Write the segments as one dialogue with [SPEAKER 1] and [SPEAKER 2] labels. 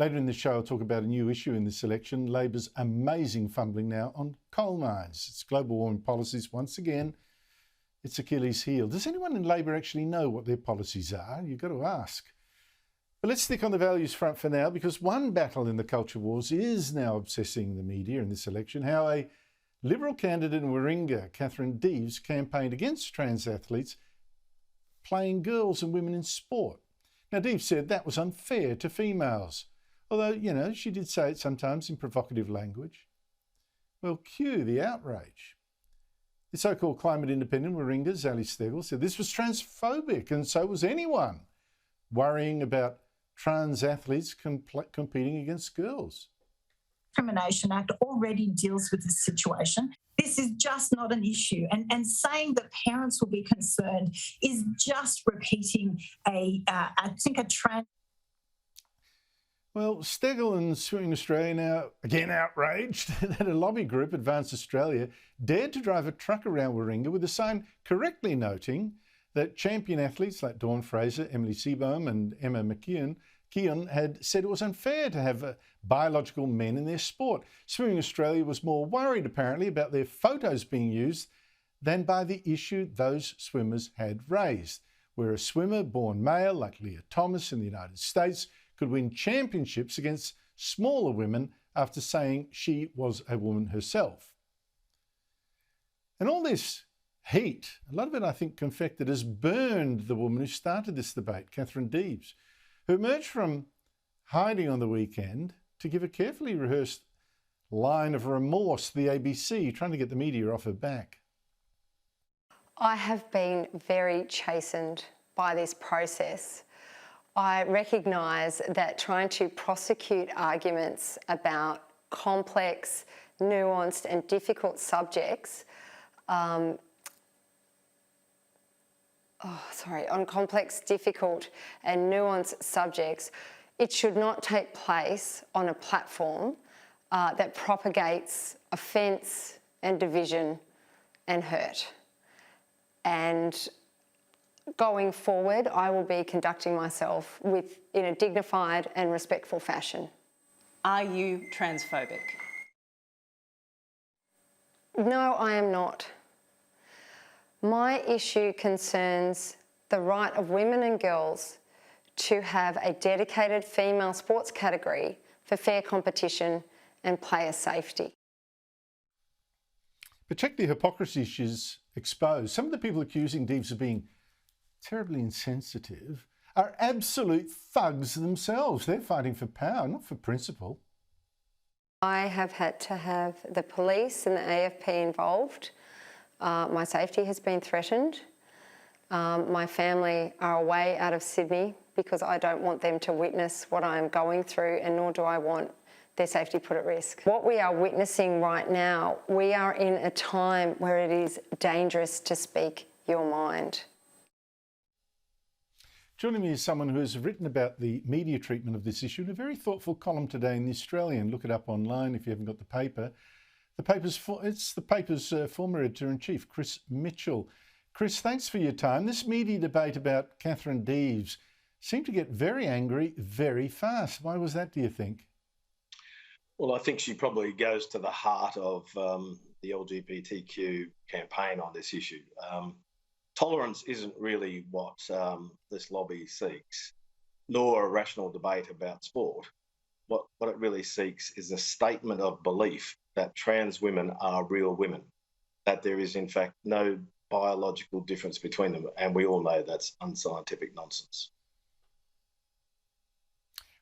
[SPEAKER 1] Later in the show, I'll talk about a new issue in this election, Labor's amazing fumbling now on coal mines. It's global warming policies once again. It's Achilles' heel. Does anyone in Labor actually know what their policies are? You've got to ask. But let's stick on the values front for now, because one battle in the culture wars is now obsessing the media in this election: how a Liberal candidate in Warringah, Catherine Deves, campaigned against trans athletes playing girls and women in sport. Now, Deves said that was unfair to females, although, she did say it sometimes in provocative language. Well, cue the outrage. The so-called climate independent Warringah, Zali Stegel, said this was transphobic, and so was anyone worrying about trans athletes competing against girls.
[SPEAKER 2] Discrimination Act already deals with this situation. This is just not an issue. And saying that parents will be concerned is just repeating a trend.
[SPEAKER 1] Well, Stegel and Swimming Australia now again outraged that a lobby group, Advance Australia, dared to drive a truck around Warringah with a sign correctly noting that champion athletes like Dawn Fraser, Emily Seabohm and Emma McKeon had said it was unfair to have biological men in their sport. Swimming Australia was more worried, apparently, about their photos being used than by the issue those swimmers had raised, where a swimmer born male like Leah Thomas in the United States could win championships against smaller women after saying she was a woman herself. And all this heat, a lot of it, I think, confected, has burned the woman who started this debate, Catherine Deves, who emerged from hiding on the weekend to give a carefully rehearsed line of remorse to the ABC, trying to get the media off her back.
[SPEAKER 3] I have been very chastened by this process. I recognise that trying to prosecute arguments about complex, nuanced and difficult subjects on complex, difficult and nuanced subjects, it should not take place on a platform that propagates offence and division and hurt. And going forward, I will be conducting myself in a dignified and respectful fashion.
[SPEAKER 4] Are you transphobic?
[SPEAKER 3] No, I am not. My issue concerns the right of women and girls to have a dedicated female sports category for fair competition and player safety.
[SPEAKER 1] But check the hypocrisy she's exposed. Some of the people accusing Deves of being terribly insensitive are absolute thugs themselves. They're fighting for power, not for principle.
[SPEAKER 3] I have had to have the police and the AFP involved. My safety has been threatened. My family are away out of Sydney because I don't want them to witness what I am going through, and nor do I want their safety put at risk. What we are witnessing right now, we are in a time where it is dangerous to speak your mind.
[SPEAKER 1] Joining me is someone who has written about the media treatment of this issue in a very thoughtful column today in The Australian. Look it up online if you haven't got the paper. It's the paper's former editor-in-chief, Chris Mitchell. Chris, thanks for your time. This media debate about Catherine Deves seemed to get very angry very fast. Why was that, do you think?
[SPEAKER 5] Well, I think she probably goes to the heart of the LGBTQ campaign on this issue. Tolerance isn't really what this lobby seeks, nor a rational debate about sport. What it really seeks is a statement of belief that trans women are real women, that there is in fact no biological difference between them, and we all know that's unscientific nonsense.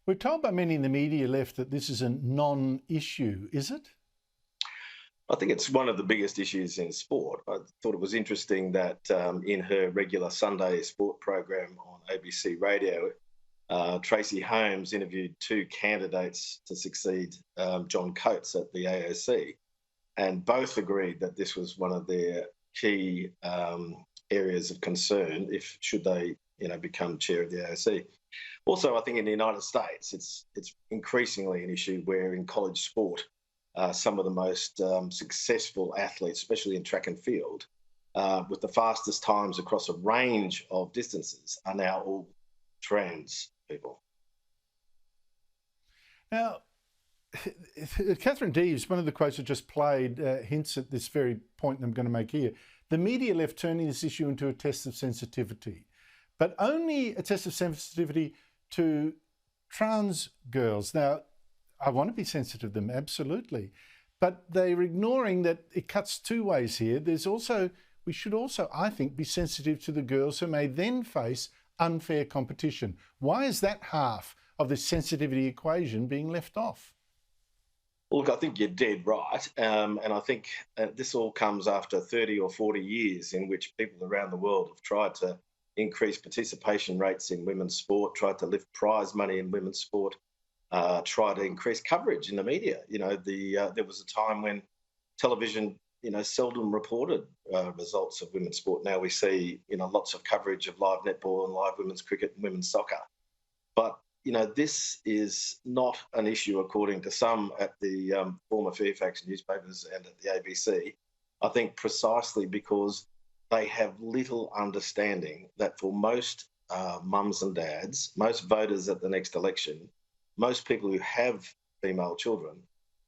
[SPEAKER 1] We're told by many in the media left that this is a non-issue, is it?
[SPEAKER 5] I think it's one of the biggest issues in sport. I thought it was interesting that in her regular Sunday sport program on ABC Radio, Tracy Holmes interviewed two candidates to succeed John Coates at the AOC, and both agreed that this was one of their key areas of concern should they become chair of the AOC. Also, I think in the United States, it's increasingly an issue where in college sport, some of the most successful athletes, especially in track and field, with the fastest times across a range of distances, are now all trans people.
[SPEAKER 1] Now, Catherine Deves, one of the quotes I just played, hints at this very point I'm going to make here. The media left turning this issue into a test of sensitivity, but only a test of sensitivity to trans girls. Now, I want to be sensitive to them, absolutely, but they're ignoring that it cuts two ways here. We should also, I think, be sensitive to the girls who may then face unfair competition. Why is that half of the sensitivity equation being left off?
[SPEAKER 5] Look, I think you're dead right. And I think this all comes after 30 or 40 years in which people around the world have tried to increase participation rates in women's sport, tried to lift prize money in women's sport, try to increase coverage in the media. There was a time when television, seldom reported results of women's sport. Now we see, lots of coverage of live netball and live women's cricket and women's soccer. But this is not an issue, according to some at the former Fairfax newspapers and at the ABC, I think precisely because they have little understanding that for most mums and dads, most voters at the next election, most people who have female children,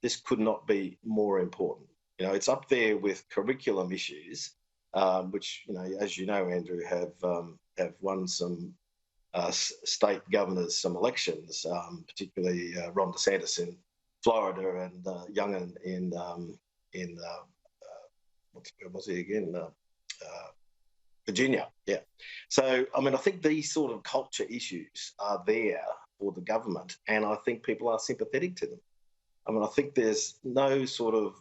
[SPEAKER 5] this could not be more important. It's up there with curriculum issues, which, as you know, Andrew, have won some state governors some elections, particularly Ron DeSantis in Florida and Youngin in where was he again? Virginia. Yeah. So, I think these sort of culture issues are there for the government, and I think people are sympathetic to them. I think there's no sort of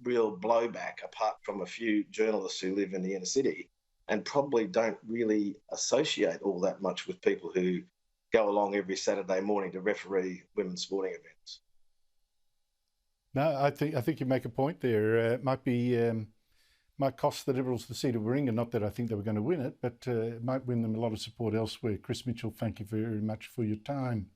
[SPEAKER 5] real blowback apart from a few journalists who live in the inner city and probably don't really associate all that much with people who go along every Saturday morning to referee women's sporting events.
[SPEAKER 1] No, I think you make a point there. It might cost the Liberals the seat of Warringah, not that I think they were going to win it, but it might win them a lot of support elsewhere. Chris Mitchell, thank you very much for your time.